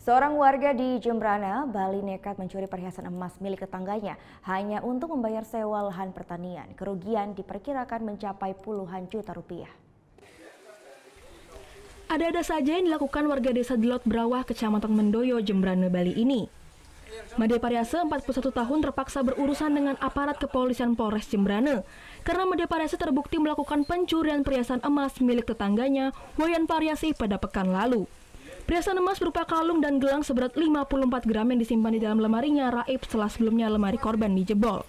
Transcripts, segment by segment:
Seorang warga di Jembrana, Bali nekat mencuri perhiasan emas milik tetangganya hanya untuk membayar sewa lahan pertanian. Kerugian diperkirakan mencapai puluhan juta rupiah. Ada-ada saja yang dilakukan warga desa Delot Brawah, Kecamatan Mendoyo, Jembrana, Bali ini. Made Pariase, 41 tahun, terpaksa berurusan dengan aparat kepolisian Polres Jembrana karena Made Pariase terbukti melakukan pencurian perhiasan emas milik tetangganya, Wayan Pariasi, pada pekan lalu. Perhiasan emas berupa kalung dan gelang seberat 54 gram yang disimpan di dalam lemarinya raib setelah sebelumnya lemari korban dijebol.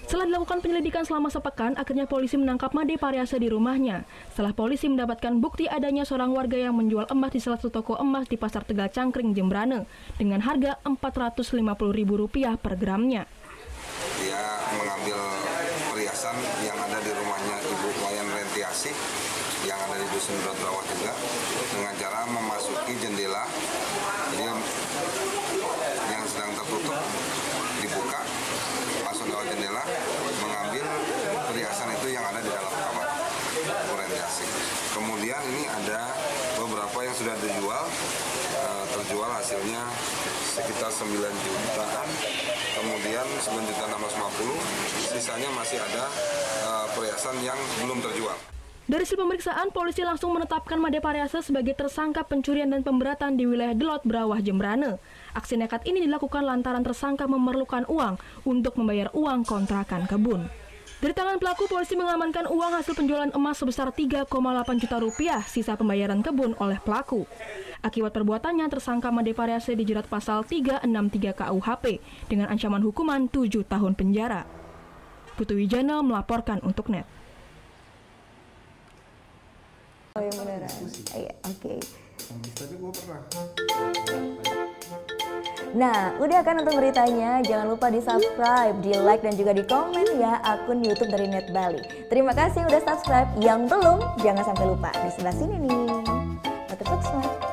Setelah dilakukan penyelidikan selama sepekan, akhirnya polisi menangkap Made Pariase di rumahnya. Setelah polisi mendapatkan bukti adanya seorang warga yang menjual emas di salah satu toko emas di Pasar Tegal Cangkring, Jembrana, dengan harga Rp450.000 per gramnya. Dia mengambil perhiasan yang ada di rumahnya Ibu Wayan Rentiasih yang ada di Dusun Delot Brawah juga dengan cara memasuki jendela yang sedang tertutup, dibuka, masuk lewat jendela, mengambil perhiasan itu yang ada di dalam kamar Ibu Rentiasih. Kemudian ini ada beberapa yang sudah dijual, terjual hasilnya sekitar 9 jutaan, kemudian 9.650.000, sisanya masih ada perhiasan yang belum terjual. Dari hasil pemeriksaan, polisi langsung menetapkan Made Pariase sebagai tersangka pencurian dan pemberatan di wilayah Delot Brawah, Jembrana. Aksi nekat ini dilakukan lantaran tersangka memerlukan uang untuk membayar uang kontrakan kebun. Dari tangan pelaku, polisi mengamankan uang hasil penjualan emas sebesar 3,8 juta rupiah, sisa pembayaran kebun oleh pelaku. Akibat perbuatannya, tersangka Made Pariase dijerat pasal 363 KUHP dengan ancaman hukuman 7 tahun penjara. Putu Wijana melaporkan untuk NET. Oh yang beneran? Iya, oke. Tapi gue pernah. Nah, udah kan untuk beritanya? Jangan lupa di subscribe, di like, dan juga di komen ya akun YouTube dari Net Bali. Terima kasih udah subscribe. Yang belum, jangan sampai lupa. Di sebelah sini nih. Notif subscribe.